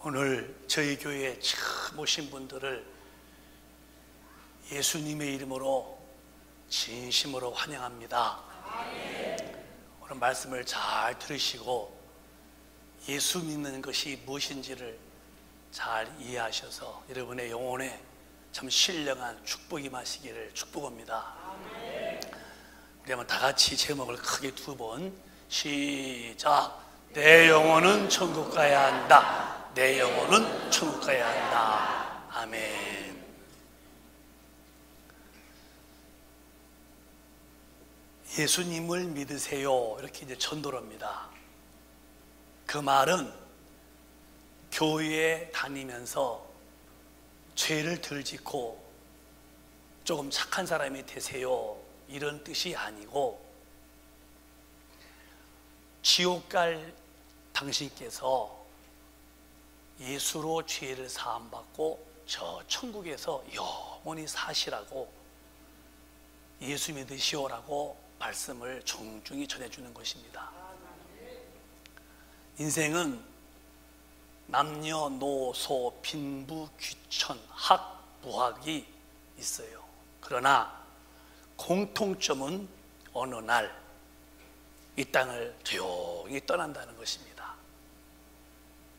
오늘 저희 교회에 처음 오신 분들을 예수님의 이름으로 진심으로 환영합니다. 오늘 말씀을 잘 들으시고 예수 믿는 것이 무엇인지를 잘 이해하셔서 여러분의 영혼에 참 신령한 축복이 임하시기를 축복합니다. 우리 한번 다 같이 제목을 크게 두 번 시작. 내 영혼은 천국 가야 한다. 내 영혼은 천국 가야 한다. 아멘. 예수님을 믿으세요. 이렇게 이제 전도를 합니다. 그 말은 교회에 다니면서 죄를 덜 짓고 조금 착한 사람이 되세요, 이런 뜻이 아니고, 지옥 갈 당신께서 예수로 죄를 사함받고 저 천국에서 영원히 사시라고, 예수 믿으시오라고 말씀을 정중히 전해주는 것입니다. 인생은 남녀노소 빈부 귀천 학 무학이 있어요. 그러나 공통점은 어느 날 이 땅을 조용히 떠난다는 것입니다.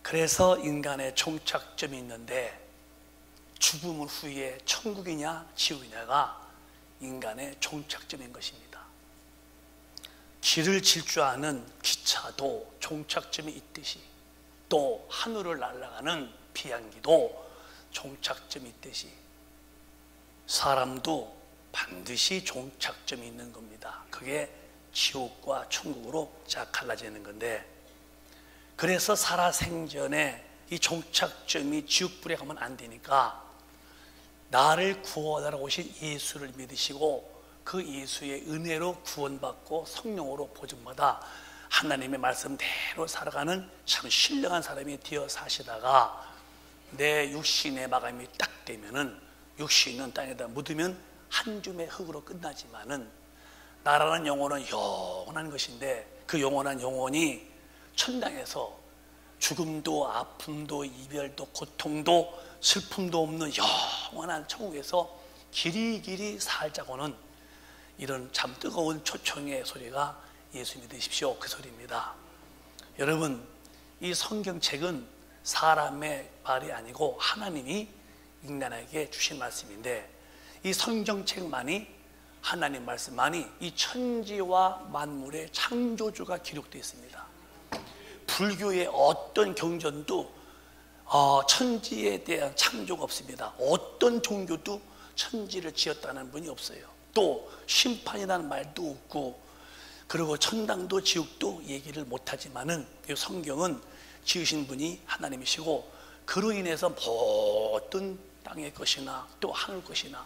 그래서 인간의 종착점이 있는데, 죽음 후에 천국이냐 지옥이냐가 인간의 종착점인 것입니다. 길을 질주하는 기차도 종착점이 있듯이, 또 하늘을 날아가는 비행기도 종착점이 있듯이, 사람도 반드시 종착점이 있는 겁니다. 그게 지옥과 천국으로 자 갈라지는 건데, 그래서 살아생전에 이 종착점이 지옥불에 가면 안 되니까 나를 구원하러 오신 예수를 믿으시고 그 예수의 은혜로 구원받고 성령으로 보존받아 하나님의 말씀대로 살아가는 참 신령한 사람이 되어 사시다가 내 육신의 마감이 딱 되면은, 육신은 땅에다 묻으면 한 줌의 흙으로 끝나지만은 나라는 영혼은 영원한 것인데, 그 영원한 영혼이 천당에서 죽음도 아픔도 이별도 고통도 슬픔도 없는 영원한 천국에서 길이길이 살자고는 이런 참 뜨거운 초청의 소리가 예수 믿으십시오, 그 소리입니다. 여러분, 이 성경책은 사람의 말이 아니고 하나님이 인간에게 주신 말씀인데, 이 성경책만이, 하나님 말씀만이 이 천지와 만물의 창조주가 기록되어 있습니다. 불교의 어떤 경전도 천지에 대한 창조가 없습니다. 어떤 종교도 천지를 지었다는 분이 없어요. 또 심판이라는 말도 없고, 그리고 천당도 지옥도 얘기를 못하지만은 이 성경은 지으신 분이 하나님이시고, 그로 인해서 모든 땅의 것이나 또 하늘 것이나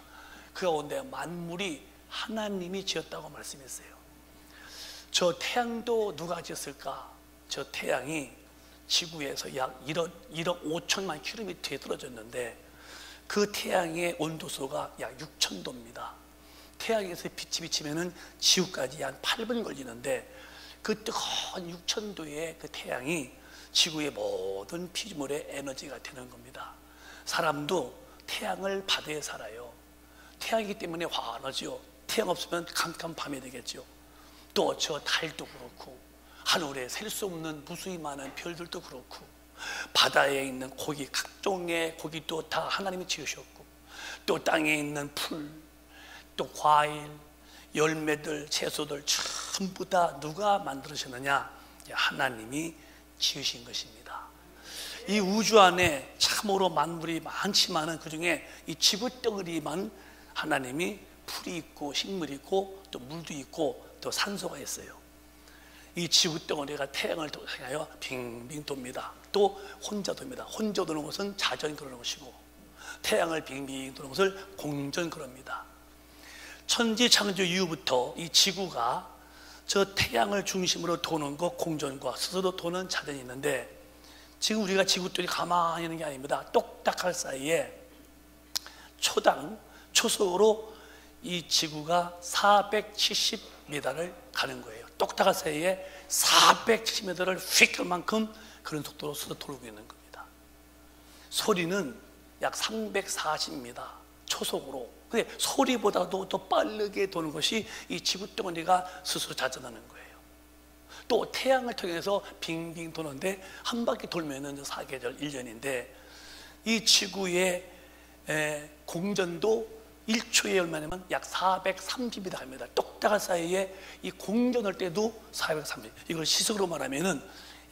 그 가운데 만물이 하나님이 지었다고 말씀했어요. 저 태양도 누가 지었을까? 저 태양이 지구에서 약 1억 5천만 킬로미터에 떨어졌는데, 그 태양의 온도수가 약 6,000도입니다. 태양에서 빛이 비치면은 지구까지 한 8분 걸리는데, 그 뜨거운 6,000도의 그 태양이 지구의 모든 피조물의 에너지가 되는 겁니다. 사람도 태양을 받아야 살아요. 태양이기 때문에 환하죠. 태양 없으면 캄캄밤이 되겠죠. 또 저 달도 그렇고, 하늘에 셀 수 없는 무수히 많은 별들도 그렇고, 바다에 있는 고기, 각종의 고기도 다 하나님이 지으셨고, 또 땅에 있는 풀, 또 과일, 열매들, 채소들 전부 다 누가 만들으셨느냐? 하나님이 지으신 것입니다. 이 우주 안에 참으로 만물이 많지만은 그 중에 이 지구덩어리만 하나님이 풀이 있고 식물이 있고 또 물도 있고 또 산소가 있어요. 이 지구덩어리가 태양을 향하여 빙빙 돕니다. 또 혼자 돕니다. 혼자 도는 것은 자전 그러는 것이고, 태양을 빙빙 도는 것을 공전 그럽니다. 천지 창조 이후부터 이 지구가 저 태양을 중심으로 도는 것 공전과 스스로 도는 자전이 있는데, 지금 우리가 지구들이 가만히 있는 게 아닙니다. 똑딱할 사이에 초속으로 이 지구가 470m를 가는 거예요. 똑딱할 사이에 470m를 휙 갈 만큼 그런 속도로 스스로 돌고 있는 겁니다. 소리는 약 340m 초속으로. 근데 소리보다도 더 빠르게 도는 것이 이 지구덩어리가 스스로 자전하는 거예요. 또 태양을 통해서 빙빙 도는데 한 바퀴 돌면은 사계절 1년인데, 이 지구의 공전도 1초에 얼마냐면 약 430m 갑니다. 똑딱한 사이에 이 공전할 때도 430. 이걸 시속으로 말하면은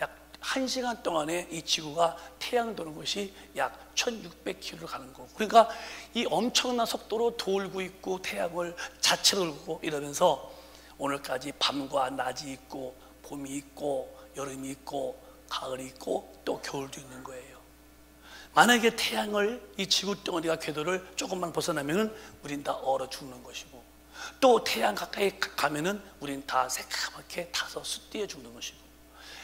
약 1시간 동안에 이 지구가 태양 도는 것이 약 1600km를 가는 거고, 그러니까 이 엄청난 속도로 돌고 있고 태양을 자체로 돌고 이러면서 오늘까지 밤과 낮이 있고 봄이 있고 여름이 있고 가을이 있고 또 겨울도 있는 거예요. 만약에 태양을, 이 지구덩어리가 궤도를 조금만 벗어나면은 우린 다 얼어 죽는 것이고, 또 태양 가까이 가면은 우린 다 새까맣게 타서 숯뒤에 죽는 것이고,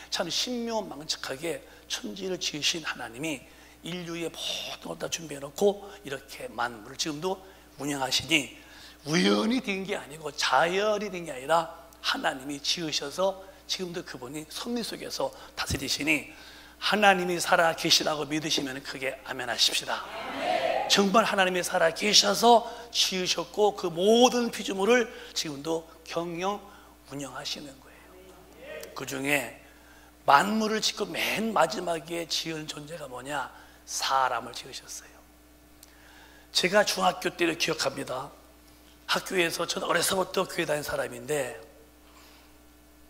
참 신묘망측하게 천지를 지으신 하나님이 인류의 모든 걸 다 준비해 놓고 이렇게 만물을 지금도 운영하시니, 우연히 된 게 아니고 자연이 된 게 아니라 하나님이 지으셔서 지금도 그분이 섭리 속에서 다스리시니, 하나님이 살아 계시다고 믿으시면 크게 아멘 하십시다. 정말 하나님이 살아 계셔서 지으셨고 그 모든 피조물을 지금도 경영 운영하시는 거예요. 그 중에 만물을 짓고 맨 마지막에 지은 존재가 뭐냐? 사람을 지으셨어요. 제가 중학교 때를 기억합니다. 학교에서, 저는 어려서부터 교회 다닌 사람인데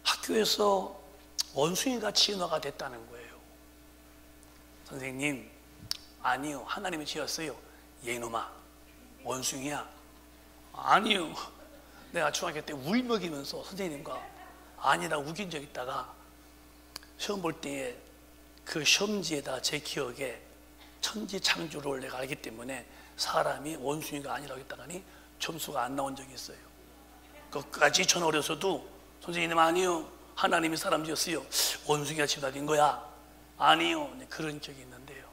학교에서 원숭이가 진화가 됐다는 거예요. 선생님, 아니요, 하나님이 지었어요. 얘놈아, 원숭이야. 아니요, 내가 중학교 때 울먹이면서 선생님과 아니라 우긴 적 있다가 시험 볼 때에 그 시험지에다 제 기억에 천지 창조를 내가 알기 때문에 사람이 원숭이가 아니라고 했다가니 점수가 안 나온 적이 있어요. 끝까지 전 어려서도 선생님, 아니요, 하나님이 사람 지었어요. 원숭이가 진화된 거야. 아니요, 그런 적이 있는데요.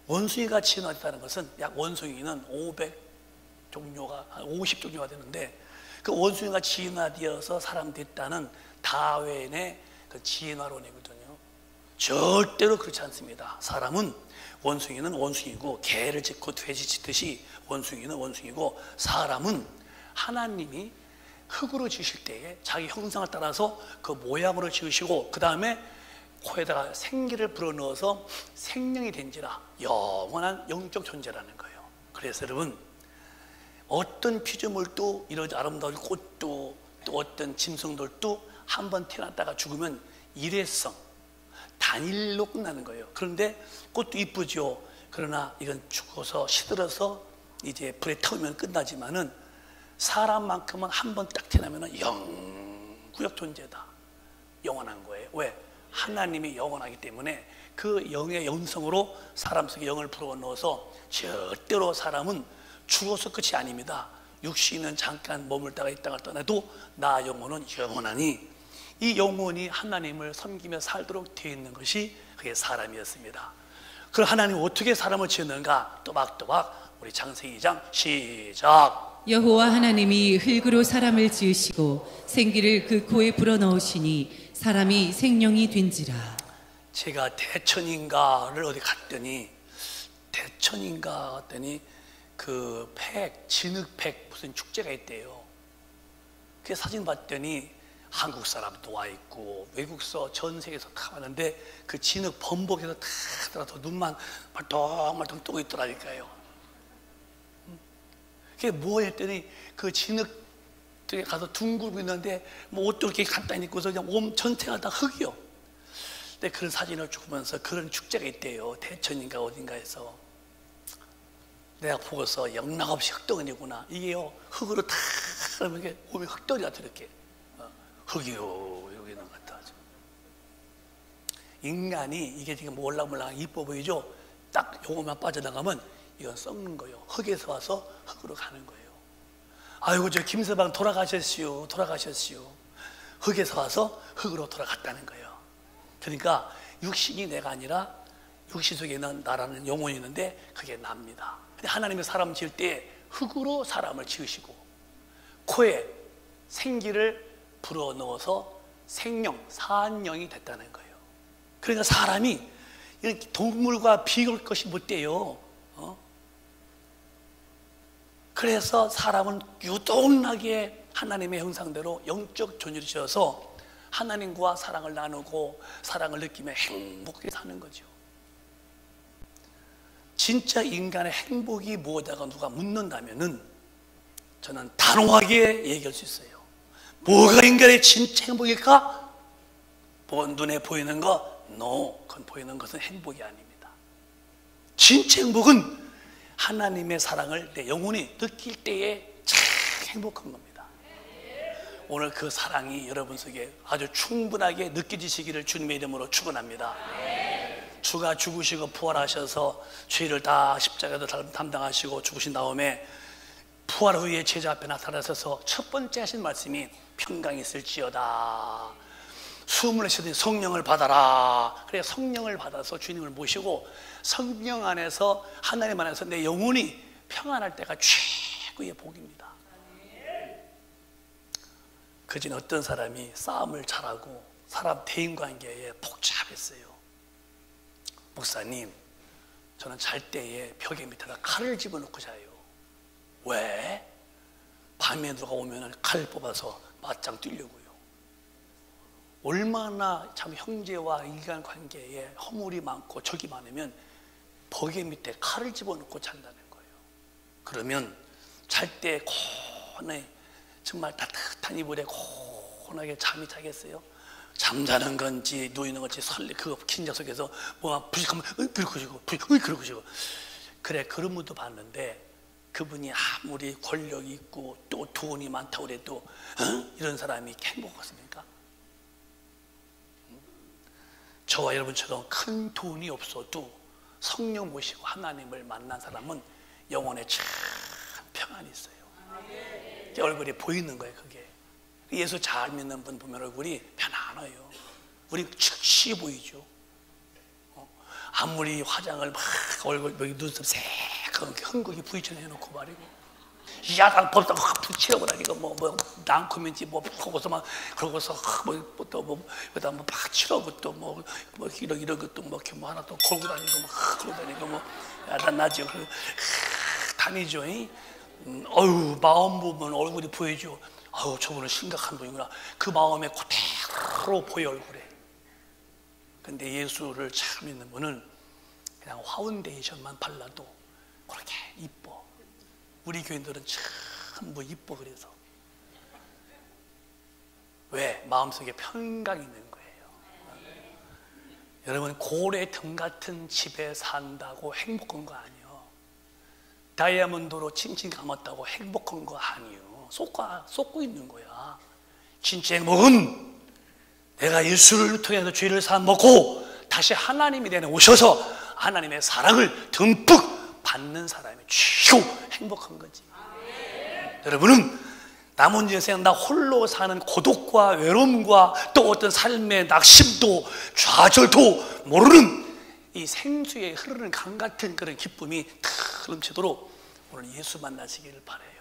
원숭이가 진화됐다는 것은 약 원숭이는 500종류가, 한 50종류가 되는데, 그 원숭이가 진화되어서 사람 됐다는 다윈의 그 진화론이거든요. 절대로 그렇지 않습니다. 사람은, 원숭이는 원숭이고, 개를 짖고 돼지 짖듯이 원숭이는 원숭이고, 사람은 하나님이 흙으로 지으실 때에 자기 형상을 따라서 그 모양으로 지으시고, 그 다음에 코에다가 생기를 불어넣어서 생명이 된지라 영원한 영적 존재라는 거예요. 그래서 여러분, 어떤 피조물도, 이런 아름다운 꽃도, 또 어떤 짐승들도 한번 태어났다가 죽으면 일회성, 단일로 끝나는 거예요. 그런데 꽃도 이쁘죠. 그러나 이건 죽어서 시들어서 이제 불에 태우면 끝나지만은 사람만큼은 한번 딱 태어나면 영구적 존재다. 영원한 거예요. 왜? 하나님이 영원하기 때문에 그 영의 영성으로 사람 속에 영을 불어넣어서 절대로 사람은 죽어서 끝이 아닙니다. 육신은 잠깐 머물다가 있다가 떠나도 나 영혼은 영원하니, 이 영혼이 하나님을 섬기며 살도록 되어 있는 것이 그게 사람이었습니다. 그럼 하나님이 어떻게 사람을 지었는가? 또박또박 우리 창세기 2장 시작. 여호와 하나님이 흙으로 사람을 지으시고 생기를 그 코에 불어넣으시니 사람이 생명이 된지라. 제가 대천인가를 어디 갔더니 그 진흙팩 무슨 축제가 있대요. 그 사진 봤더니 한국 사람도 와 있고 외국서 전 세계에서 다 왔는데 그 진흙 범벅에서 다 들어서 눈만 말똥말똥 뜨고 있더라니까요. 그게 뭐 했더니 그 진흙 쪽에 가서 둥글고 있는데 뭐 옷도 이렇게 간단히 입고서 그냥 몸 전체가 다 흙이요. 근데 그런 사진을 찍으면서 그런 축제가 있대요. 대천인가 어딘가에서. 내가 보고서 영락없이 흙덩어리구나. 이게요, 흙으로 다 이렇게 몸에 흙덩이 같아 이렇게. 흙이요, 여기 있는 것 같아. 인간이 이게 지금 몰랑몰랑 이뻐 보이죠? 딱 요거만 빠져나가면 이건 썩는 거예요. 흙에서 와서 흙으로 가는 거예요. 아이고, 저 김서방 돌아가셨시오. 흙에서 와서 흙으로 돌아갔다는 거예요. 그러니까 육신이 내가 아니라 육신 속에 있는 나라는 영혼이 있는데 그게 납니다. 근데 하나님이 사람 지을 때 흙으로 사람을 지으시고 코에 생기를 불어넣어서 생명, 산영이 됐다는 거예요. 그러니까 사람이 이렇게 동물과 비교할 것이 못 돼요. 그래서 사람은 유동하게 하나님의 형상대로 영적 존재이셔서 하나님과 사랑을 나누고 사랑을 느끼며 행복하게 사는 거죠. 진짜 인간의 행복이 무엇이다가 누가 묻는다면은 저는 단호하게 얘기할 수 있어요. 뭐가 인간의 진짜 행복일까? 눈에 보이는 거? No, 그건 보이는 것은 행복이 아닙니다. 진짜 행복은 하나님의 사랑을 내 영혼이 느낄 때에 참 행복한 겁니다. 오늘 그 사랑이 여러분 속에 아주 충분하게 느껴지시기를 주님의 이름으로 축원합니다. 주가 죽으시고 부활하셔서 죄를 다 십자가에서 담당하시고 죽으신 다음에 부활 후에 제자 앞에 나타나셔서 첫 번째 하신 말씀이 평강이 있을지어다. 숨을 내쉬더니 성령을 받아라. 그래 성령을 받아서 주님을 모시고 성령 안에서 하나님 안에서 내 영혼이 평안할 때가 최고의 복입니다. 그전 어떤 사람이 싸움을 잘하고 사람 대인관계에 복잡했어요. 목사님, 저는 잘 때에 벽에 밑에다 칼을 집어넣고 자요. 왜? 밤에 누가 오면 칼 뽑아서 맞짱 뛰려고요. 얼마나 참 형제와 인간관계에 허물이 많고 적이 많으면 벽에 밑에 칼을 집어넣고 잔다는 거예요. 그러면 잘 때 고뇌, 정말 따뜻한 이불에 고운하게 잠이 자겠어요? 잠자는 건지 누이는 건지 설레 그 긴장 속에서 뭐가 부식하면 그러고 지고 그래 그런 분도 봤는데 그분이 아무리 권력이 있고 또 돈이 많다고 해도 이런 사람이 행복하십니까? 저와 여러분처럼 큰 돈이 없어도 성령 모시고 하나님을 만난 사람은 영혼에 참 평안이 있어요. 얼굴이 보이는 거예요. 그게 예수 잘 믿는 분 보면 얼굴이 편안해요. 우리 즉시 보이죠. 아무리 화장을 막 얼굴 눈썹 새까맣게 흥국이 부위처럼 해놓고 말이고 야당 법당 확 붙이려고 다니고 뭐 난코면지 뭐 하고서 막 그러고서 뭐또뭐 여기다 뭐 막 치려고 또 뭐 이런 것도 뭐 하나 또 걸고 다니고 막 걸고 다니고 뭐 야단나죠. 다니죠. 어유 마음 보면 얼굴이 보이죠. 아우 저분은 심각한 분이구나. 그 마음에 그대로 보여 얼굴에. 근데 예수를 잘 믿는 분은 그냥 파운데이션만 발라도 그렇게 이뻐. 우리 교인들은 전부 이뻐. 그래서 왜? 마음속에 평강이 있는 거예요. 여러분 고래등 같은 집에 산다고 행복한 거 아니에요. 다이아몬드로 칭칭 감았다고 행복한 거 아니에요. 쏟고 있는 거야. 진짜 행복은 내가 예수를 통해서 죄를 사먹고 다시 하나님이 내 안에 오셔서 하나님의 사랑을 듬뿍 받는 사람이 최고 행복한 거지. 여러분은 남은 인생 나 홀로 사는 고독과 외로움과 또 어떤 삶의 낙심도 좌절도 모르는 이 생수에 흐르는 강 같은 그런 기쁨이 넘치도록 오늘 예수 만나시기를 바라요.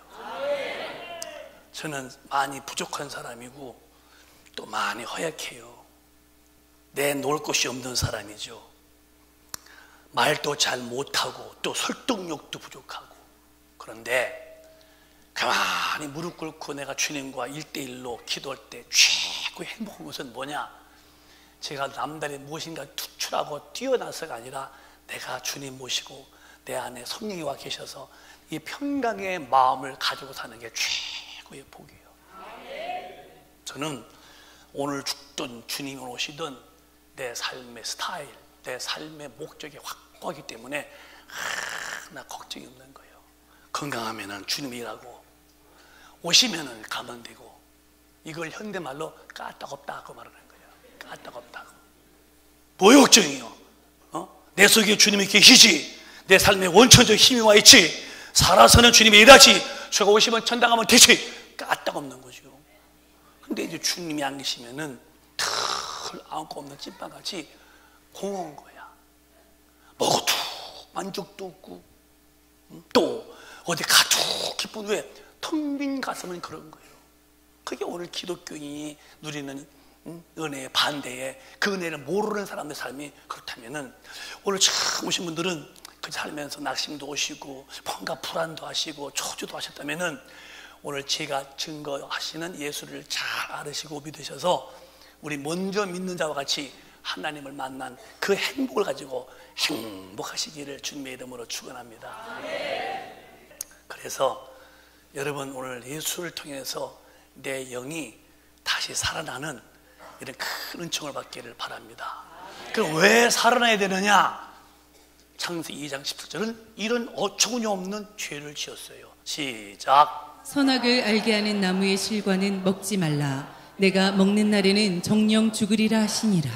저는 많이 부족한 사람이고 또 많이 허약해요. 내놓을 곳이 없는 사람이죠. 말도 잘 못하고 또 설득력도 부족하고. 그런데 가만히 무릎 꿇고 내가 주님과 1대1로 기도할 때 최고 행복한 것은 뭐냐? 제가 남달리 무엇인가 투출하고 뛰어나서가 아니라 내가 주님 모시고 내 안에 성령이 와 계셔서 이 평강의 마음을 가지고 사는 게 최고의 복이에요. 저는 오늘 죽든 주님이 오시든 내 삶의 스타일, 내 삶의 목적이 확고하기 때문에 나 걱정이 없는 거예요. 건강하면은 주님이 일하고 오시면은 가면 되고 이걸 현대말로 까딱없다고 말하는 거예요. 까딱없다고. 뭐 걱정이요? 내 속에 주님이 계시지. 내 삶에 원천적 힘이 와 있지. 살아서는 주님이 일하지. 저가 오시면 천당 가면 되지. 까딱없는 거죠. 근데 이제 주님이 안 계시면은 털 안고 없는 찐빵같이 공허한 거야. 먹어도 만족도 없고 또 어디 가도 기쁜 왜 텅 빈 가슴은 그런 거예요. 그게 오늘 기독교인이 누리는 은혜의 반대에 그 은혜를 모르는 사람의 삶이 그렇다면은 오늘 처음 오신 분들은 그 살면서 낙심도 오시고 뭔가 불안도 하시고 초조도 하셨다면은 오늘 제가 증거하시는 예수를 잘 알으시고 믿으셔서 우리 먼저 믿는 자와 같이 하나님을 만난 그 행복을 가지고 행복하시기를 주님의 이름으로 축원합니다. 그래서 여러분 오늘 예수를 통해서 내 영이 다시 살아나는 이런 큰 은총을 받기를 바랍니다. 그럼 왜 살아나야 되느냐? 창세기 2장 17절은 이런 어처구니 없는 죄를 지었어요. 시작. 선악을 알게 하는 나무의 실과는 먹지 말라. 내가 먹는 날에는 정령 죽으리라 하시니라.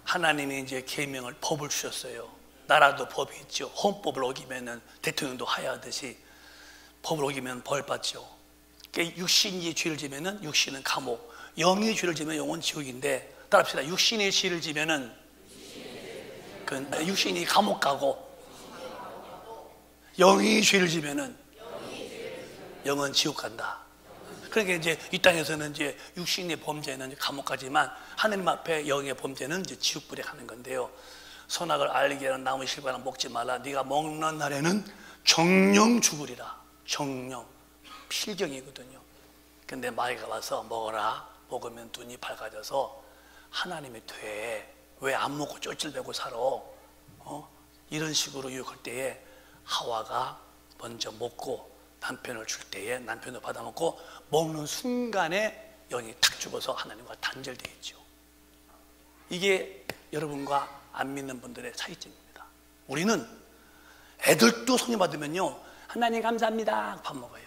하나님이 이제 계명을 법을 주셨어요. 나라도 법이 있죠. 헌법을 어기면은 대통령도 하야하듯이 법을 어기면 벌 받죠. 육신이 죄를 지면은 육신은 감옥, 영이 죄를 지면 영은 지옥인데, 따라합시다. 육신이 죄를 지면은 그 육신이 감옥 가고, 영이 죄를 지면은 영은 지옥 간다. 그러니까 이제 이 땅에서는 이제 육신의 범죄는 감옥 가지만 하나님 앞에 영의 범죄는 이제 지옥불에 가는 건데요. 선악을 알게 하는 나무 실과는 먹지 말라. 네가 먹는 날에는 정령 죽으리라. 정령, 필경이거든요. 근데 마귀가 와서 먹어라. 먹으면 눈이 밝아져서 하나님이 돼. 왜 안 먹고 쫄쫄대고 살아? 이런 식으로 유혹할 때에 하와가 먼저 먹고 남편을 줄 때에 남편을 받아먹고 먹는 순간에 영이 탁 죽어서 하나님과 단절되어 있죠. 이게 여러분과 안 믿는 분들의 차이점입니다. 우리는 애들도 성령 받으면요, 하나님 감사합니다 밥 먹어요.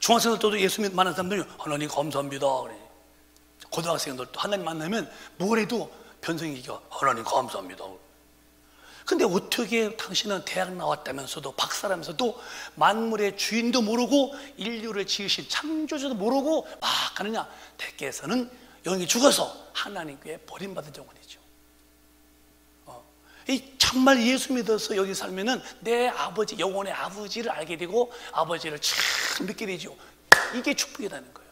중학생들도 예수 만난 사람들이 하나님 감사합니다 그래. 고등학생들도 하나님 만나면 뭘 해도 변성이 이겨. 하나님 감사합니다. 근데 어떻게 당신은 대학 나왔다면서도 박사라면서도 만물의 주인도 모르고 인류를 지으신 창조주도 모르고 막 가느냐? 대개에서는 영이 죽어서 하나님께 버림받은 영혼이죠. 이 정말 예수 믿어서 여기 살면은 내 아버지, 영혼의 아버지를 알게 되고 아버지를 참 믿게 되죠. 이게 축복이라는 거예요.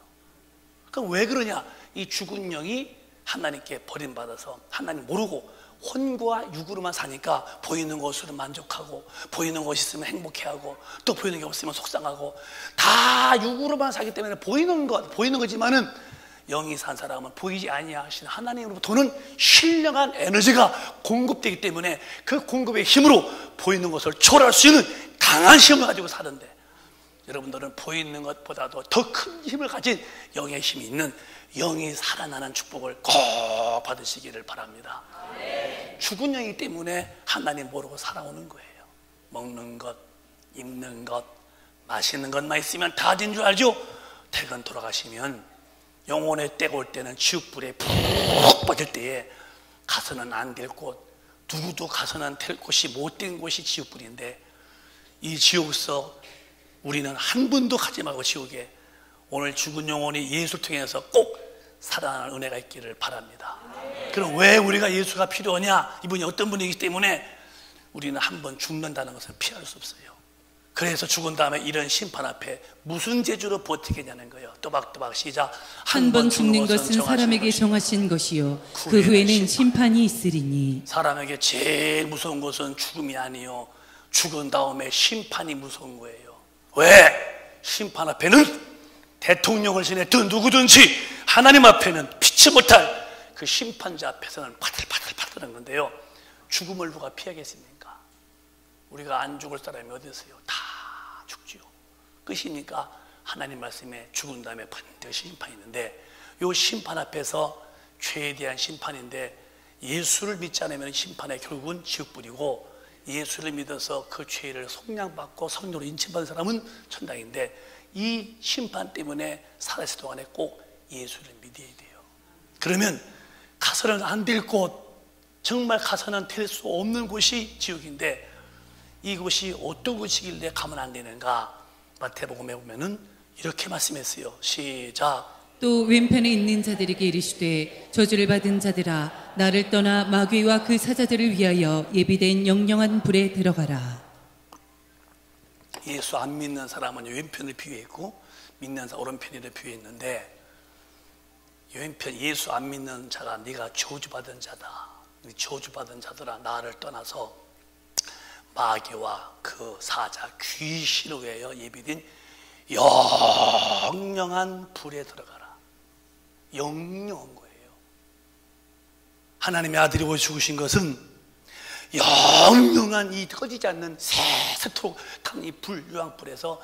그럼 왜 그러냐? 이 죽은 영이 하나님께 버림받아서 하나님 모르고 혼과 육으로만 사니까 보이는 것으로 만족하고 보이는 것이 있으면 행복해하고 또 보이는 게 없으면 속상하고 다 육으로만 사기 때문에 보이는 거지만은 영이 산 사람은 보이지 아니하신 하나님으로부터는 신령한 에너지가 공급되기 때문에 그 공급의 힘으로 보이는 것을 초월할 수 있는 강한 힘을 가지고 사는데, 여러분들은 보이는 것보다도 더 큰 힘을 가진 영의 힘이 있는 영이 살아나는 축복을 꼭 받으시기를 바랍니다. 죽은 영이기 때문에 하나님 모르고 살아오는 거예요. 먹는 것, 입는 것, 마시는 것만 있으면 다 된 줄 알죠? 퇴근 돌아가시면 영혼의 때가 올 때는 지옥불에 푹 빠질 때에 가서는 안 될 곳, 누구도 가서는 될 곳이 못된 곳이 지옥불인데, 이 지옥서 우리는 한 분도 가지 말고 지옥에 오늘 죽은 영혼이 예수를 통해서 꼭 살아날 은혜가 있기를 바랍니다. 그럼 왜 우리가 예수가 필요하냐? 이분이 어떤 분이기 때문에 우리는 한 번 죽는다는 것을 피할 수 없어요. 그래서 죽은 다음에 이런 심판 앞에 무슨 재주로 버티겠냐는 거예요. 또박또박 시작. 한 번 죽는 것은 사람에게 정하신 것이요 그 후에는 심판이 있으리니. 사람에게 제일 무서운 것은 죽음이 아니요, 죽은 다음에 심판이 무서운 거예요. 왜? 심판 앞에는 대통령을 지냈든 누구든지 하나님 앞에는 피치 못할 그 심판자 앞에서는 파들파들파들한 건데요, 죽음을 누가 피하겠습니까? 우리가 안 죽을 사람이 어디 있어요? 다 죽지요. 끝이니까 하나님 말씀에 죽은 다음에 반드시 심판이 있는데, 이 심판 앞에서 죄에 대한 심판인데, 예수를 믿지 않으면 심판의 결국은 지옥불이고, 예수를 믿어서 그 죄를 속량받고 성령으로 인침받은 사람은 천당인데, 이 심판 때문에 살아있을 동안에 꼭 예수를 믿어야 돼요. 그러면 가서는 안 될 곳, 정말 가서는 될 수 없는 곳이 지옥인데, 이곳이 어떤 곳이길래 가면 안 되는가? 마태복음에 보면은 이렇게 말씀했어요. 시작. 또 왼편에 있는 자들에게 이르시되 저주를 받은 자들아 나를 떠나 마귀와 그 사자들을 위하여 예비된 영영한 불에 들어가라. 예수 안 믿는 사람은 왼편을 비유했고 믿는 사람 오른편을 비유했는데, 요한편 예수 안 믿는 자가 네가 저주받은 자다. 저주받은 자들아 나를 떠나서 마귀와 그 사자 귀신을 위하여 예비된 영영한 불에 들어가라. 영영한 거예요. 하나님의 아들이 오셔 죽으신 것은 영영한 이 꺼지지 않는 세세토록 탄 이 불, 유황불에서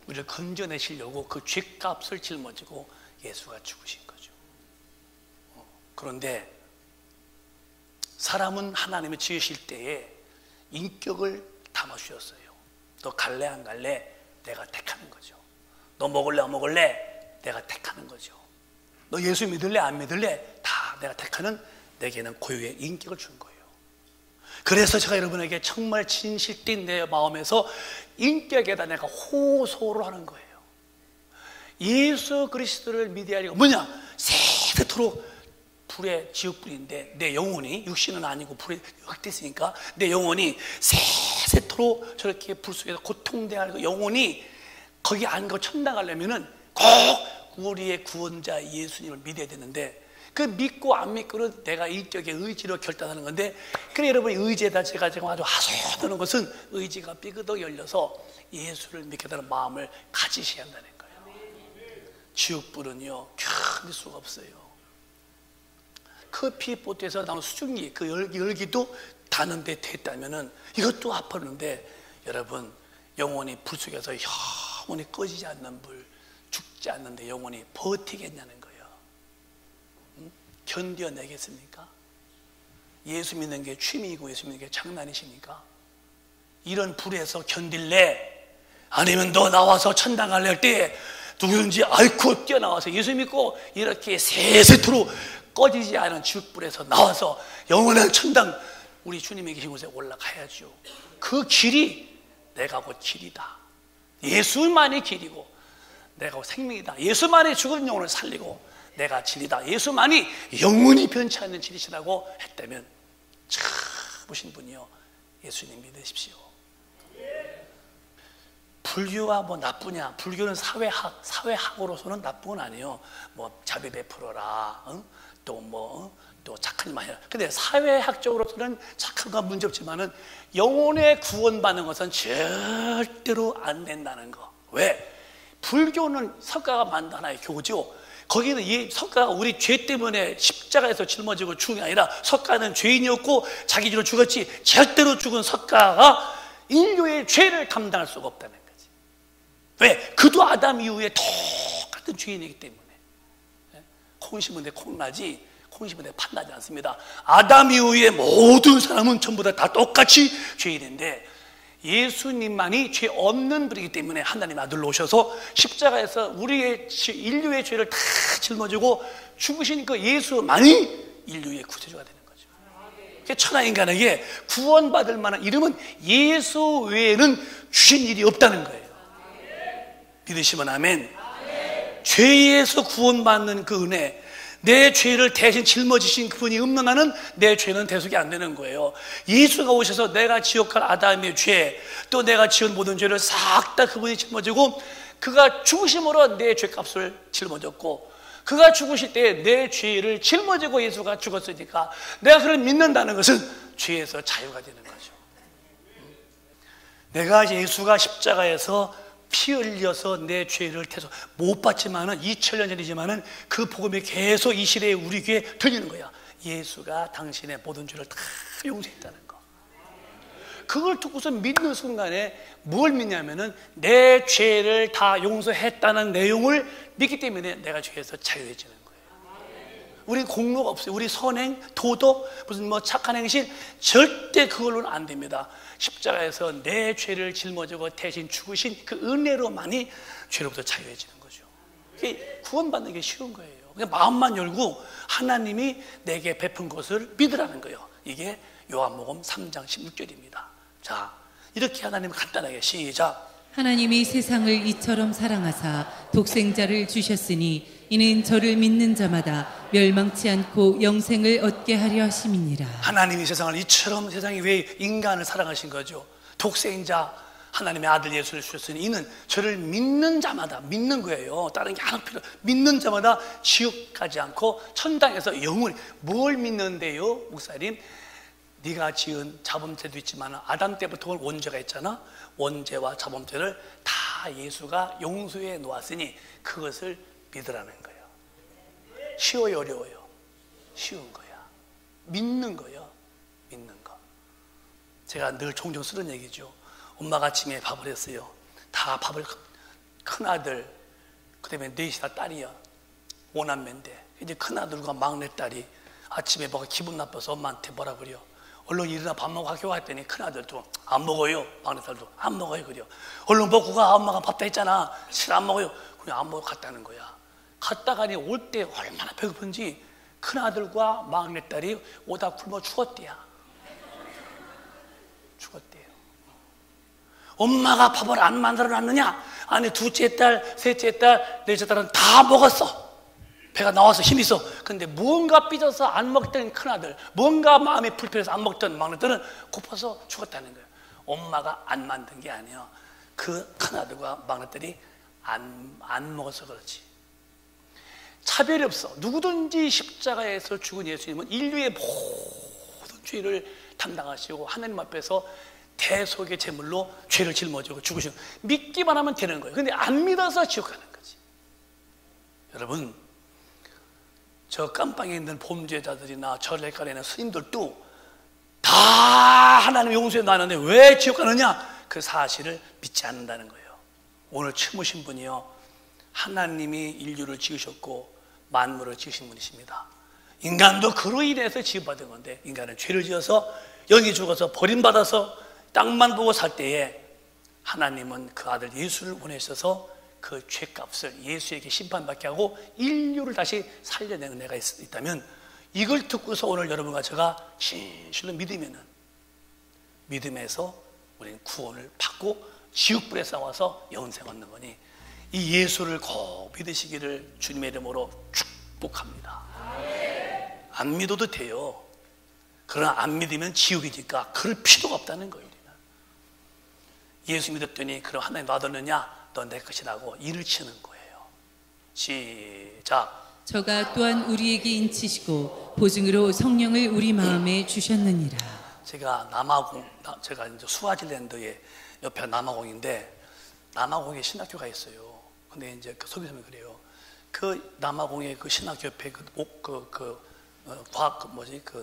우리를 건져내시려고 그 죗값을 짊어지고 예수가 죽으신 거죠. 그런데 사람은 하나님을 지으실 때에 인격을 담아주셨어요. 너 갈래 안 갈래? 내가 택하는 거죠. 너 먹을래 안 먹을래? 내가 택하는 거죠. 너 예수 믿을래 안 믿을래? 다 내가 택하는 내게는 고유의 인격을 준 거예요. 그래서 제가 여러분에게 정말 진실된 내 마음에서 인격에다 내가 호소를 하는 거예요. 예수 그리스도를 믿어야 하리가 뭐냐? 세세토록 불의 지옥불인데 내 영혼이, 육신은 아니고 불에 흑됐으니까 내 영혼이 세세토록 저렇게 불 속에서 고통당하고 영혼이 거기 안 가고 천당 가려면은 꼭 우리의 구원자 예수님을 믿어야 되는데 그 믿고 안 믿고는 내가 인격의 의지로 결단하는 건데, 그래 여러분이 의지에다 제가 지금 아주 하소연하는 것은 의지가 삐그덕 열려서 예수를 믿겠다는 마음을 가지셔야 한다는 거예요. 지옥불은요 견딜 수가 없어요. 커피포트에서 나오는 수증기, 그 열기도 다는데 됐다면은 이것도 아팠는데, 여러분 영혼이 불 속에서 영원히 꺼지지 않는 불, 죽지 않는데 영혼이 버티겠냐는 거예요. 견뎌내겠습니까? 예수 믿는 게 취미이고 예수 믿는 게 장난이십니까? 이런 불에서 견딜래? 아니면 너 나와서 천당 갈래 할 때 누구든지 앓고 뛰어나와서 예수 믿고 이렇게 세세토록 꺼지지 않은 지옥불에서 나와서 영원한 천당 우리 주님이 계신 곳에 올라가야죠. 그 길이 내가 곧 길이다. 예수만이 길이고 내가 곧 생명이다. 예수만이 죽은 영혼을 살리고 내가 진리다. 예수만이 영원히 변치 않는 진리시라고 했다면 참으신 분이요, 예수님 믿으십시오. 불교가 뭐 나쁘냐? 불교는 사회학으로서는 나쁜 건 아니에요. 뭐 자비 베풀어라, 또 착한 일 많이 해라. 근데 사회학적으로서는 착한 건 문제 없지만은 영혼의 구원받는 것은 절대로 안 된다는 거. 왜? 불교는 석가가 만든 하나의 교죠. 거기는 이 석가가 우리 죄 때문에 십자가에서 짊어지고 죽은 게 아니라, 석가는 죄인이었고 자기 죄로 죽었지 절대로 죽은 석가가 인류의 죄를 감당할 수가 없다는 거지. 왜? 그도 아담 이후에 똑같은 죄인이기 때문에. 콩 심은 데 콩나지 콩 심은 데 판나지 않습니다. 아담 이후에 모든 사람은 전부 다 똑같이 죄인인데, 예수님만이 죄 없는 분이기 때문에 하나님 아들로 오셔서 십자가에서 우리의 인류의 죄를 다 짊어지고 죽으신 그 예수만이 인류의 구세주가 되는 거죠. 천하인간에게 구원받을 만한 이름은 예수 외에는 주신 일이 없다는 거예요. 믿으시면 아멘. 죄에서 구원받는 그 은혜, 내 죄를 대신 짊어지신 그분이 없는 한은 내 죄는 대속이 안 되는 거예요. 예수가 오셔서 내가 지옥할 아담의 죄, 또 내가 지은 모든 죄를 싹 다 그분이 짊어지고, 그가 죽으심으로 내 죄값을 짊어졌고, 그가 죽으실 때 내 죄를 짊어지고 예수가 죽었으니까 내가 그를 믿는다는 것은 죄에서 자유가 되는 거죠. 내가 예수가 십자가에서 피 흘려서 내 죄를 대속 못 받지만은 2000년 전이지만은 그 복음이 계속 이 시대에 우리 귀에 들리는 거야. 예수가 당신의 모든 죄를 다 용서했다는 거. 그걸 듣고서 믿는 순간에 뭘 믿냐면은 내 죄를 다 용서했다는 내용을 믿기 때문에 내가 죄에서 자유해지는 거예요. 우리 공로가 없어요. 우리 선행, 도덕, 무슨 뭐 착한 행실 절대 그걸로는 안 됩니다. 십자가에서 내 죄를 짊어지고 대신 죽으신 그 은혜로만이 죄로부터 자유해지는 거죠. 이게 구원받는 게 쉬운 거예요. 그냥 마음만 열고 하나님이 내게 베푼 것을 믿으라는 거예요. 이게 요한복음 3장 16절입니다. 자, 이렇게 하나님 간단하게 시작. 하나님이 세상을 이처럼 사랑하사 독생자를 주셨으니 이는 저를 믿는 자마다 멸망치 않고 영생을 얻게 하려 하심이니라. 하나님이 세상을 이처럼, 세상이 왜 인간을 사랑하신 거죠? 독생자, 하나님의 아들 예수를 주셨으니 이는 저를 믿는 자마다, 믿는 거예요. 다른 게 하나 필요, 믿는 자마다 지옥 가지 않고 천당에서 영원히. 뭘 믿는데요? 목사님, 네가 지은 자범죄도 있지만 아담 때부터 온 원죄가 있잖아. 원죄와 자범죄를 다 예수가 용서해 놓았으니 그것을 믿으라는 거예요. 쉬워요, 어려워요? 쉬운 거야. 믿는 거예요. 믿는 거. 제가 늘 종종 쓰는 얘기죠. 엄마가 아침에 밥을 했어요. 다 밥을, 큰아들, 그 다음에 넷이 다 딸이야. 5남매인데 이제 큰아들과 막내딸이 아침에 뭐가 기분 나빠서 엄마한테 뭐라 그래요. 얼른 일어나 밥 먹고 학교 갔더니 큰아들도 안 먹어요. 막내딸도 안 먹어요. 그래요. 얼른 먹고 가. 엄마가 밥 다 했잖아. 싫어, 안 먹어요. 그냥 안 먹고 갔다는 거야. 갔다가니 올 때 얼마나 배고픈지 큰아들과 막내딸이 오다 굶어 죽었대요. 죽었대요. 엄마가 밥을 안 만들어 놨느냐? 아니, 둘째 딸, 셋째 딸, 넷째 딸은 다 먹었어. 배가 나와서 힘이 있어. 근데 무언가 삐져서 안 먹던 큰아들, 뭔가 마음이 불편해서 안 먹던 막내딸은 고파서 죽었다는 거예요. 엄마가 안 만든 게 아니에요. 그 큰아들과 막내딸이 안 먹어서 그렇지. 차별이 없어. 누구든지 십자가에서 죽은 예수님은 인류의 모든 죄를 담당하시고 하나님 앞에서 대속의 제물로 죄를 짊어지고 죽으시고 믿기만 하면 되는 거예요. 근데 안 믿어서 지옥 가는 거지. 여러분, 저 깜빵에 있는 범죄자들이나 절레간에 있는 스님들도 다 하나님 용서해 놨는데 왜 지옥 가느냐? 그 사실을 믿지 않는다는 거예요. 오늘 처음 오신 분이요, 하나님이 인류를 지으셨고 만물을 지으신 분이십니다. 인간도 그로 인해서 지음받은 건데, 인간은 죄를 지어서 영이 죽어서 버림받아서 땅만 보고 살 때에 하나님은 그 아들 예수를 보내셔서 그 죄값을 예수에게 심판받게 하고 인류를 다시 살려내는 은혜가 있다면, 이걸 듣고서 오늘 여러분과 제가 진실로 믿으면은, 믿음에서 우리는 구원을 받고 지옥불에 싸워서 영생 얻는 거니, 이 예수를 꼭 믿으시기를 주님의 이름으로 축복합니다. 안 믿어도 돼요. 그러나 안 믿으면 지옥이니까 그럴 필요가 없다는 거예요. 예수 믿었더니 그럼 하나님 놔뒀느냐? 너 내 것이라고 일을 치는 거예요. 시작. 저가 또한 우리에게 인치시고 보증으로 성령을 우리 마음에 주셨느니라. 제가 제가 이제 스와질랜드의 옆에 남아공인데, 남아공에 신학교가 있어요. 근데 이제 그 소개서면 그래요. 그 남아공의 그 신학교 옆에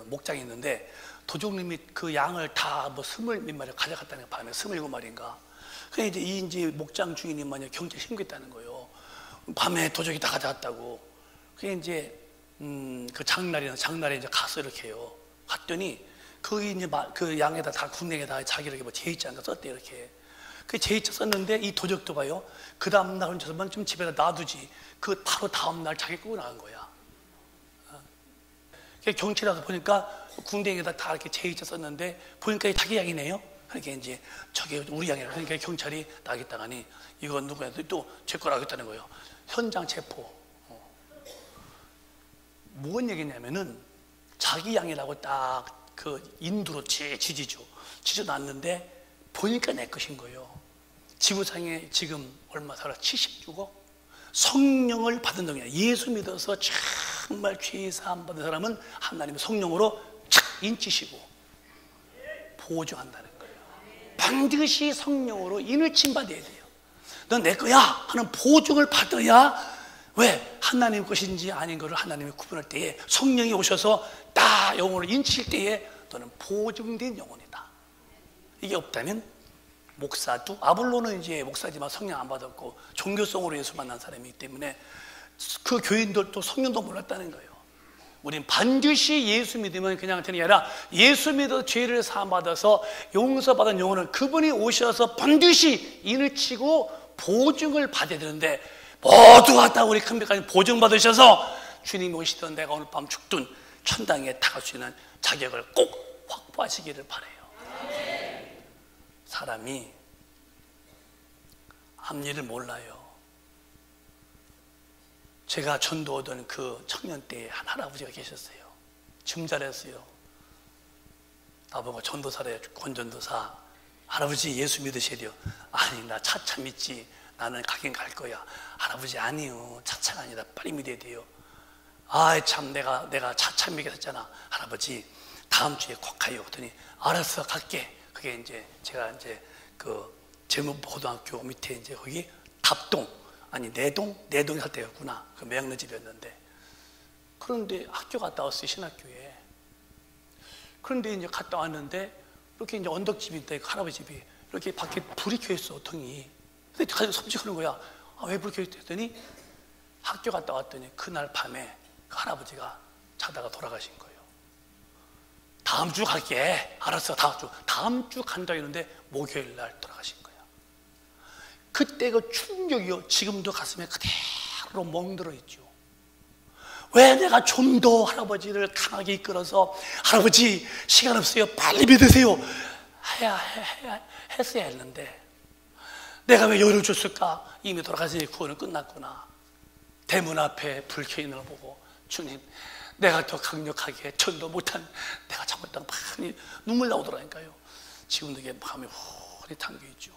목장이 있는데, 도둑님이 그 양을 다 뭐 20몇 마리 가져갔다는 거예요. 밤에 27마리인가. 그래 이제 목장 주인이 경찰 신고했다는 거예요. 밤에 도둑이 다 가져갔다고. 그래 이제 그 장날에 이제 가서 이렇게 해요. 갔더니 거기 이제 그 양에다 다 군행에다 자기를 뭐 제의장가 썼대 이렇게. 그 제의장 썼는데 이 도적도 봐요. 그 다음 날 혼자서만 좀 집에다 놔두지. 그 바로 다음 날 자기 끄고 나간 거야. 경찰에 와서 보니까 군대에다 다 이렇게 제의자 썼는데 보니까 자기 양이네요. 그러니까 이제 저게 우리 양이라. 그러니까 경찰이 나겠다가니 이건 누구야? 또 제 거라고 했다는 거예요. 현장 체포. 뭔 얘기냐면은 자기 양이라고 딱 그 인두로 지져놨는데 보니까 내 것인 거예요. 지구상에 지금 얼마 살아? 76억? 성령을 받은 동이야. 예수 믿어서 정말 죄 사함 받은 사람은 하나님의 성령으로 착 인치시고 보증한다는 거예요. 반드시 성령으로 인을 칭받아야 돼요. 넌 내 거야 하는 보증을 받아야, 왜? 하나님 것인지 아닌 것을 하나님이 구분할 때에 성령이 오셔서 딱 영혼을 인칠 때에 너는 보증된 영혼이다. 이게 없다면 목사도, 아볼로는 이제 목사지만 성령 안 받았고 종교성으로 예수 만난 사람이기 때문에 그 교인들도 성령도 몰랐다는 거예요. 우린 반드시 예수 믿으면 그냥 되는 게 아니라, 예수 믿어 죄를 사함받아서 용서받은 영혼은 그분이 오셔서 반드시 인을 치고 보증을 받아야 되는데, 모두가 다 우리 큰백까지 보증받으셔서 주님이 오시던 내가 오늘 밤 죽든 천당에 타갈 수 있는 자격을 꼭 확보하시기를 바라요. 사람이 앞일을 몰라요. 제가 전도하던 그 청년 때에 한 할아버지가 계셨어요. 좀 잘했어요. 나보고 전도사래, 권전도사. 할아버지 예수 믿으셔야 돼요. 아니 나 차차 믿지. 나는 가긴 갈 거야. 할아버지 아니요. 차차가 아니라 빨리 믿어야 돼요. 아 참 내가 차차 믿겠었잖아. 할아버지 다음 주에 꼭 가요. 그랬더니 알았어 갈게. 그게 이제 제가 이제 그 제목고등학교 밑에 이제 거기 답동 아니 내동 살 때였구나. 그 매형네 집이었는데 그런데 학교 갔다 왔어요. 신학교에. 그런데 이제 갔다 왔는데 이렇게 이제 언덕집인데 그 할아버지 집이 이렇게 밖에 불이 켜 있어 등이. 근데 가서 섬찟하는 거야. 아, 왜 불이 켜 있어 했더니 학교 갔다 왔더니 그날 밤에 그 할아버지가 자다가 돌아가신 거예요. 다음 주 갈게. 알았어. 다음 주 간다 했는데 목요일 날 돌아가신 거야. 그때 그 충격이요. 지금도 가슴에 그대로 멍들어 있죠. 왜 내가 좀 더 할아버지를 강하게 이끌어서 할아버지 시간 없어요. 빨리 믿으세요. 했어야 했는데 내가 왜 여유를 줬을까? 이미 돌아가시니 구원은 끝났구나. 대문 앞에 불 켜 있는 걸 보고 주님 내가 더 강력하게 전도 못한 내가 잘못했다고 많이 눈물 나오더라니까요. 지금도 이게 마음이 홀이 담겨있죠.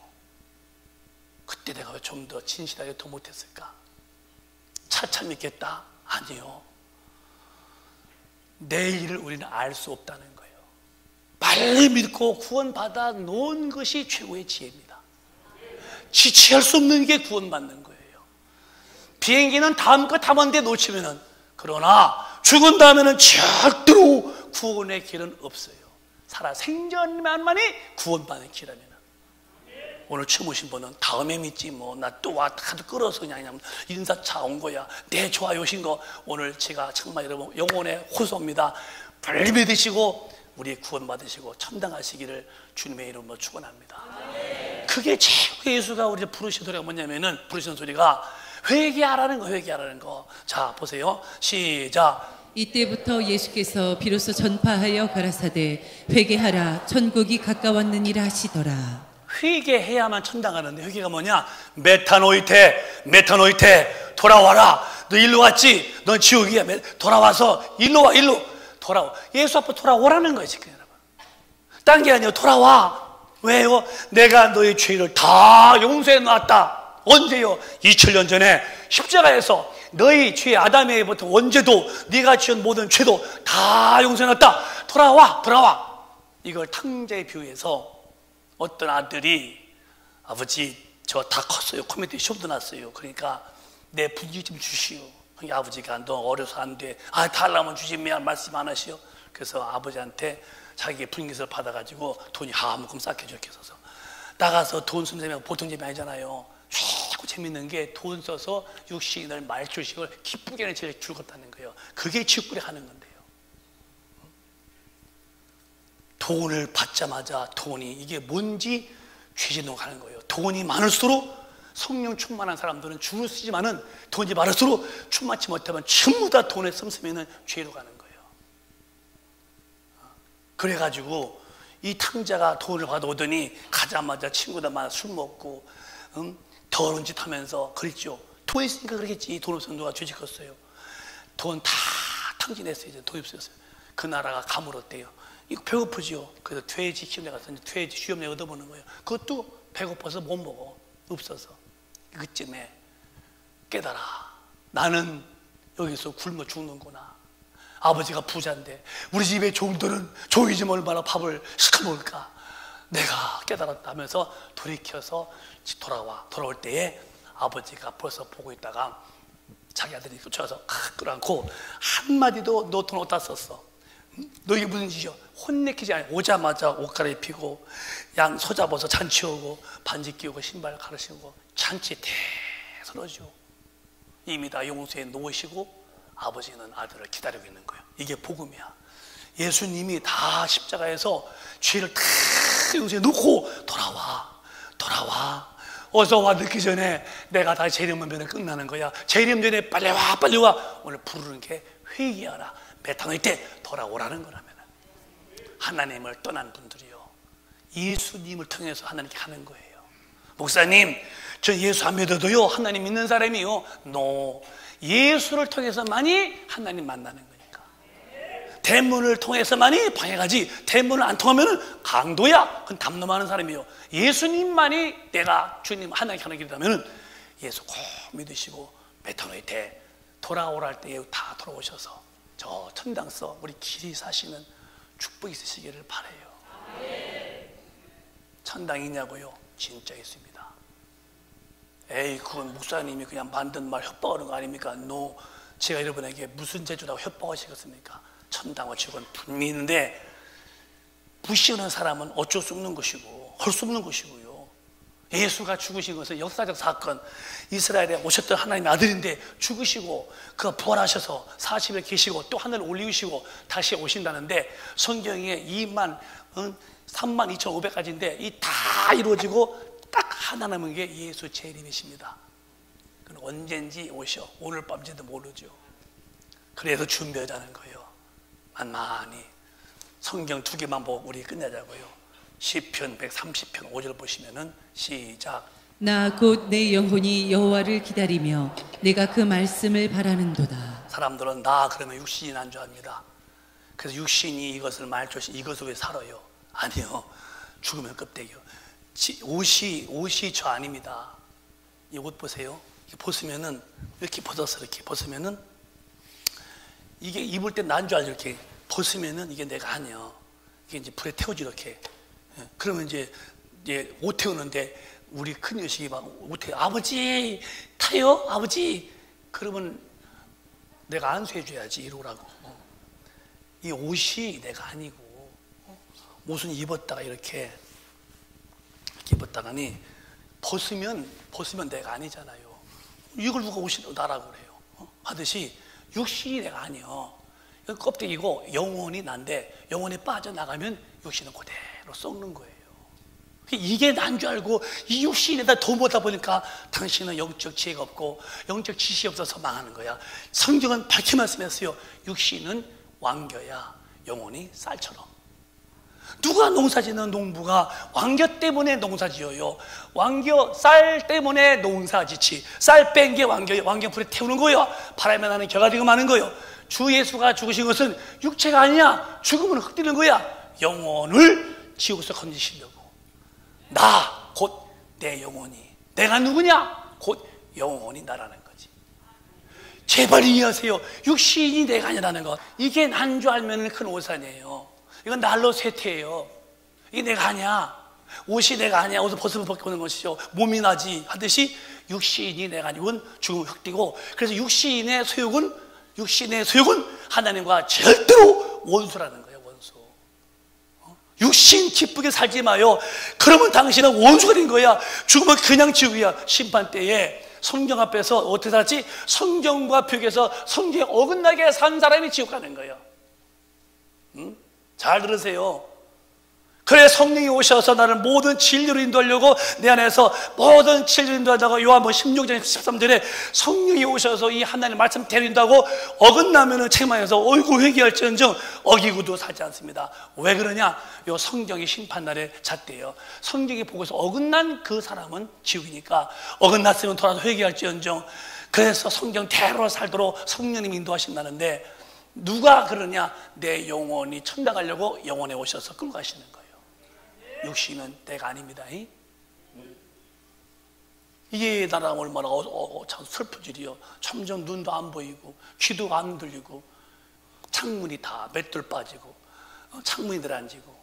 그때 내가 왜 좀 더 진실하게 더 못했을까? 차차 믿겠다? 아니요. 내일을 우리는 알 수 없다는 거예요. 빨리 믿고 구원받아 놓은 것이 최고의 지혜입니다. 지체할 수 없는 게 구원받는 거예요. 비행기는 다음 거 탐험대 놓치면은 그러나 죽은 다음에는 절대로 구원의 길은 없어요. 살아 생전만이 구원받는 길이라면 오늘 처음 오신 분은 다음에 믿지 뭐 나 또 와 다들 끌어서 그냥 인사차 온 거야. 네 좋아요 오신 거 오늘 제가 정말 여러분 영혼의 호소입니다. 빨리 믿으시고 우리 구원받으시고 참당하시기를 주님의 이름으로 축원합니다. 그게 최고 예수가 우리를 부르시는 소리가 뭐냐면은 부르시는 소리가 회개하라는 거 회개하라는 거. 자 보세요. 시작. 이때부터 예수께서 비로소 전파하여 가라사대 회개하라 천국이 가까웠느니라 하시더라. 회개해야만 천당하는데 회개가 뭐냐? 메타노이테 돌아와라. 너 일로 왔지? 넌 지옥이야. 돌아와서 일로 와 일로 돌아와. 예수 앞으로 돌아오라는 거예요 지금 여러분. 딴 게 아니에요. 돌아와. 왜요? 내가 너의 죄를 다 용서해 놨다. 언제요? 2000년 전에 십자가에서 너희 죄 아담에게부터 원죄도 네가 지은 모든 죄도 다 용서해 놨다. 돌아와. 이걸 탕자에 비유해서 어떤 아들이 아버지 저 다 컸어요. 코미디 시험도 났어요. 그러니까 내 분지 좀 주시오. 아버지가 너 어려서 안 돼. 아 달라면 주지 왜 말씀 안 하시오. 그래서 아버지한테 자기의 분깃을 받아가지고 돈이 한만큼 싹 해줘 이렇게 써서 나가서 돈 쓰는 사람이 보통 재미 아니잖아요. 최고 재밌는 게 돈 써서 육신을 말주식을 기쁘게는 제일 즐겁다는 거예요. 그게 지옥불에 가는 건데요. 돈을 받자마자 돈이 이게 뭔지 죄짓는 거 가는 거예요. 돈이 많을수록 성령 충만한 사람들은 주를 쓰지만은 돈이 많을수록 충만치 못하면 전부 다 돈에 씀씀이는 죄로 가는 거예요. 그래가지고 이 탕자가 돈을 받아오더니 가자마자 친구들 만나 술 먹고 더러운 짓 하면서 그랬죠. 돈 있으니까 그러겠지. 돈 없으면 누가 죄짓겠어요. 돈 다 탕진했어요. 이제 돈 없었어요. 그 나라가 가물었대요. 이거 배고프지요. 그래서 돼지 시험에 가서 돼지 시험에 얻어보는 거예요. 그것도 배고파서 못 먹어. 없어서. 그쯤에 깨달아. 나는 여기서 굶어 죽는구나. 아버지가 부자인데 우리 집에 종들은 종이 좀 얼마나 밥을 시켜먹을까. 내가 깨달았다 하면서 돌이켜서 돌아올 때에 아버지가 벌써 보고 있다가 자기 아들이 쫓아가서 끌어안고 한마디도 너 돈 어디다 썼어? 너 이게 무슨 짓이야? 혼내키지 않아요. 오자마자 옷 갈아입히고 양 소잡아서 잔치오고 반지 끼우고 신발 가르치고 잔치 대서로죠. 이미 다 용서해 놓으시고 아버지는 아들을 기다리고 있는 거예요. 이게 복음이야. 예수님이 다 십자가에서 죄를 다 용서해 놓고 돌아와. 어서 와. 늦기 전에 내가 다 재림문면에 끝나는 거야. 재림 전에 빨리 와. 오늘 부르는 게 회개하라. 메타노이 때 돌아오라는 거라면 하나님을 떠난 분들이요. 예수님을 통해서 하나님께 하는 거예요. 목사님, 저 예수 안 믿어도요. 하나님 믿는 사람이요. 예수를 통해서만이 하나님 만나는 거니까. 대문을 통해서만이 방해가지, 대문을 안 통하면 강도야. 그건 담nom하는 사람이에요. 예수님만이 내가 주님 하나님께 하는 길이라면 예수 꼭 믿으시고 메타노이테 돌아오라 할 때에 다 돌아오셔서 저 천당서 우리 길이 사시는 축복이 있으시기를 바라요. 천당이냐고요? 진짜 있습니다. 에이, 그건 목사님이 그냥 만든 말 협박하는 거 아닙니까? 제가 여러분에게 무슨 재주라고 협박하시겠습니까? 천당과 지옥은 분명히 있는데 무시하는 사람은 어쩔 수 없는 것이고 할 수 없는 것이고요. 예수가 죽으신 것은 역사적 사건, 이스라엘에 오셨던 하나님의 아들인데 죽으시고 그가 부활하셔서 40일 계시고 또 하늘을 올리시고 다시 오신다는데, 성경에 32,500가지인데 이 다 이루어지고 딱 하나 남은 게 예수 재림이십니다. 그는 언젠지 오셔, 오늘 밤인지도 모르죠. 그래서 준비하자는 거예요. 만만히 성경 2개만 보고 우리 끝내자고요. 시편 130편 5절 보시면은 시작. 나 곧 내 영혼이 여호와를 기다리며 내가 그 말씀을 바라는도다. 사람들은 나 그러면 육신이 난 줄 압니다. 그래서 육신이 이것을 말조시 이것을 왜 살아요? 아니요, 죽으면 껍데기요. 옷이 저 아닙니다. 이 옷 보세요. 이게 벗으면은 이렇게 벗어서 이렇게 벗으면은 이게 입을 때 난 줄 알죠. 이렇게 벗으면은 이게 내가 아니야. 이게 이제 불에 태우지 이렇게. 그러면 이제 옷 태우는데 우리 큰 여식이 막 옷 태워. 아버지 타요, 아버지. 그러면 내가 안수해줘야지 이러라고. 이 옷이 내가 아니고, 옷은 입었다가 이렇게 입었다가니 벗으면 내가 아니잖아요. 이걸 누가 옷이 나라고 그래요? 하듯이 육신이 내가 아니요. 껍데기고 영혼이 난데 영혼이 빠져나가면 육신은 그대로 썩는 거예요. 이게 난 줄 알고 이 육신에다 도모다 보니까 당신은 영적 지혜가 없고 영적 지식이 없어서 망하는 거야. 성경은 밝게 말씀했어요. 육신은 왕겨야 영혼이 쌀처럼. 누가 농사짓는 농부가 왕겨 때문에 농사지어요? 왕겨 쌀 때문에 농사짓지. 쌀 뺀 게 왕겨 불에 태우는 거예요. 바람에 나는 겨가 되고 마는 거예요. 주 예수가 죽으신 것은 육체가 아니야. 죽으면 흙되는 거야. 영혼을 지옥에서 건지시려고. 나 곧 내 영혼이, 내가 누구냐? 곧 영혼이 나라는 거지. 제발 이해하세요. 육신이 내가 아니라는 것. 이게 난 줄 알면 큰 오산이에요. 이건 날로 쇠퇴예요. 이게 내가 아니야. 옷이 내가 아니야. 옷을 벗으면 벗겨오는 것이죠. 몸이 나지 하듯이 육신이 내가 아니고 죽으면 흙되고, 그래서 육신의 소욕은 하나님과 절대로 원수라는 거예요. 원수. 육신 기쁘게 살지 마요. 그러면 당신은 원수가 된 거야. 죽으면 그냥 지옥이야. 심판 때에 성경 앞에서 어떻게 살지? 성경과 벽에서 성경에 어긋나게 산 사람이 지옥 가는 거예요. 잘 들으세요. 그래, 성령이 오셔서 나를 모든 진리로 인도하려고 내 안에서 모든 진리로 인도하다가 요한복음 16장 13절에 성령이 오셔서 이 하나님의 말씀 대린다고 어긋나면은 책망해서 어이구 회개할지언정 어기고도 살지 않습니다. 왜 그러냐? 요 성경이 심판날에 잣대요. 성경이 보고서 어긋난 그 사람은 지옥이니까 어긋났으면 돌아서 회개할지언정. 그래서 성경대로 살도록 성령님이 인도하신다는데, 누가 그러냐? 내 영혼이 천당 가려고 영혼에 오셔서 끌고 가시는 거예요. 육신은 내가 아닙니다. 이게 나라 얼마나 참 슬픈 일이요. 점점 눈도 안 보이고 귀도 안 들리고 창문이 다 맷돌 빠지고 창문이 늘어지고.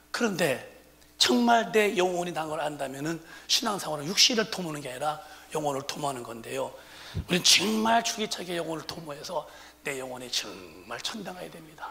그런데 정말 내 영혼이 난 걸 안다면은 신앙생활은 육신을 도모하는 게 아니라 영혼을 도모하는 건데요. 우리는 정말 주기차게 영혼을 도모해서 내 영혼이 정말 천당 가야 됩니다.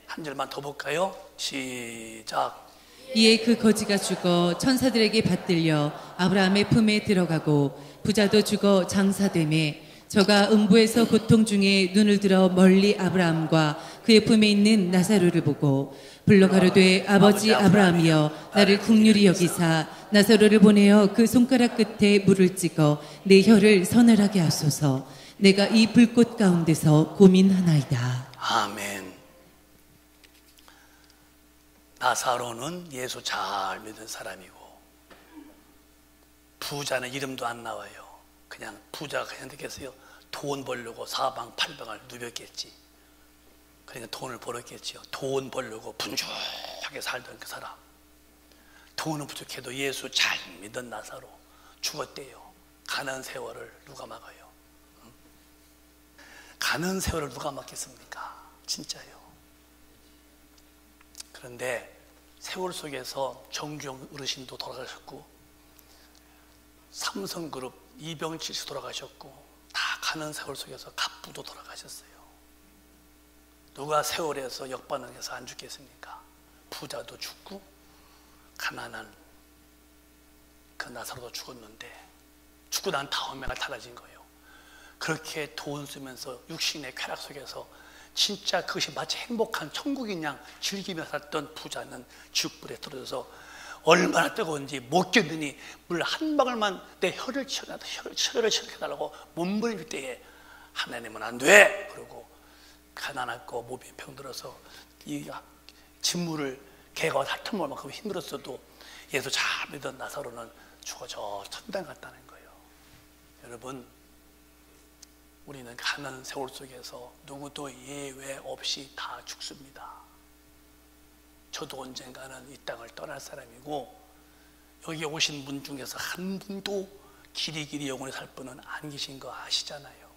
한 절만 더 볼까요? 시작. 이에 그 거지가 죽어 천사들에게 받들려 아브라함의 품에 들어가고 부자도 죽어 장사되매 저가 음부에서 고통 중에 눈을 들어 멀리 아브라함과 그의 품에 있는 나사로를 보고 불러 가로되 아버지 아브라함이여 나를 긍휼히 여기사 나사로를 보내어 그 손가락 끝에 물을 찍어 내 혀를 서늘하게 하소서. 내가 이 불꽃 가운데서 고민하나이다. 아멘. 나사로는 예수 잘 믿은 사람이고, 부자는 이름도 안 나와요. 그냥 부자가 그냥 됐겠어요. 돈 벌려고 사방팔방을 누볐겠지. 그러니까 돈을 벌었겠지요. 돈 벌려고 분주하게 살던 그 사람, 돈은 부족해도 예수 잘 믿은 나사로 죽었대요. 가는 세월을 누가 막아요? 가는 세월을 누가 막겠습니까? 진짜요. 그런데 세월 속에서 정주영 어르신도 돌아가셨고, 삼성그룹 이병칠 씨 돌아가셨고, 다 가는 세월 속에서 갑부도 돌아가셨어요. 누가 세월에서 역반응해서 안 죽겠습니까? 부자도 죽고 가난한 그 나사로도 죽었는데, 죽고 난 다음에가 달라진 거예요. 그렇게 돈 쓰면서 육신의 쾌락 속에서 진짜 그것이 마치 행복한 천국인 양 즐기며 살던 부자는 지옥불에 떨어져서 얼마나 뜨거운지 못 견디니 물 한 방울만 내 혀를 치워달라고 몸부림칠 때에 하나님은 안 돼! 그러고 가난하고 몸이 병들어서 이 진물을 개가 핥아먹을 만큼 힘들었어도 예수 잘 믿던 나사로는 죽어져 천당 갔다는 거예요. 여러분, 우리는 가는 세월 속에서 누구도 예외 없이 다 죽습니다. 저도 언젠가는 이 땅을 떠날 사람이고, 여기 오신 분 중에서 한 분도 길이 영원히 살 분은 안 계신 거 아시잖아요.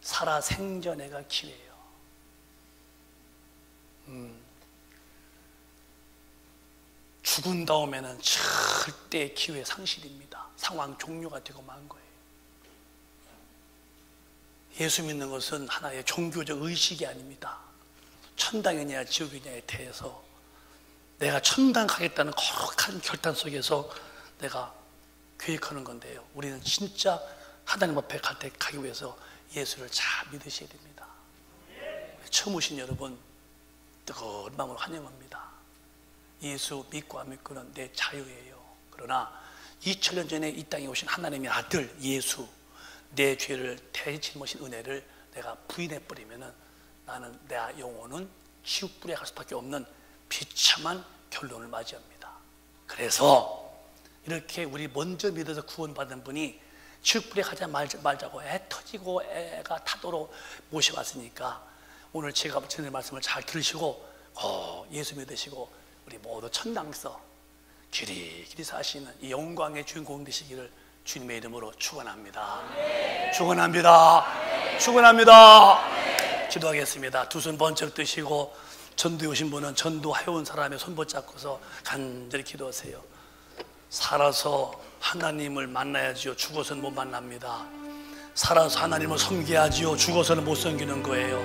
살아 생전에가 기회예요. 죽은 다음에는 절대 기회 상실입니다. 상황 종료가 되고 만 거예요. 예수 믿는 것은 하나의 종교적 의식이 아닙니다. 천당이냐 지옥이냐에 대해서 내가 천당 가겠다는 거룩한 결단 속에서 내가 계획하는 건데요. 우리는 진짜 하나님 앞에 가기 위해서 예수를 잘 믿으셔야 됩니다. 처음 오신 여러분 뜨거운 마음으로 환영합니다. 예수 믿고 안 믿고는 내 자유예요. 그러나 2000년 전에 이 땅에 오신 하나님의 아들 예수, 내 죄를 대짊으신 은혜를 내가 부인해버리면 나는 내 영혼은 지옥불에 갈 수밖에 없는 비참한 결론을 맞이합니다. 그래서 이렇게 우리 먼저 믿어서 구원받은 분이 지옥불에 가자 말자고 애 터지고 애가 타도록 모셔왔으니까 오늘 제가 전의 말씀을 잘 들으시고 예수 믿으시고 우리 모두 천당에서 길이 사시는 이 영광의 주인공 되시기를 주님의 이름으로 축원합니다. 축원합니다. 축원합니다. 기도하겠습니다. 두 손 번쩍 드시고 전도에 오신 분은 전도해온 사람의 손 붙잡고서 간절히 기도하세요. 살아서 하나님을 만나야지요. 죽어서는 못 만납니다. 살아서 하나님을 섬겨야지요. 죽어서는 못 섬기는 거예요.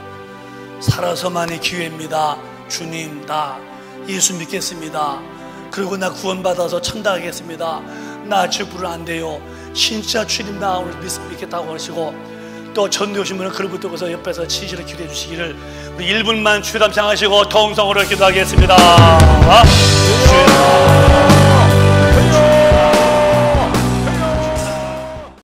살아서만이 기회입니다. 주님, 나 예수 믿겠습니다. 그리고 나 구원받아서 천당 가겠습니다. 나 지옥불은 안 돼요. 진짜 주님 나 오늘 믿겠다고 하시고, 또 전도에 오신 분은 그를 붙들고서 옆에서 진실을 기도해 주시기를 우리 1분만 주담창하시고 통성으로 기도하겠습니다.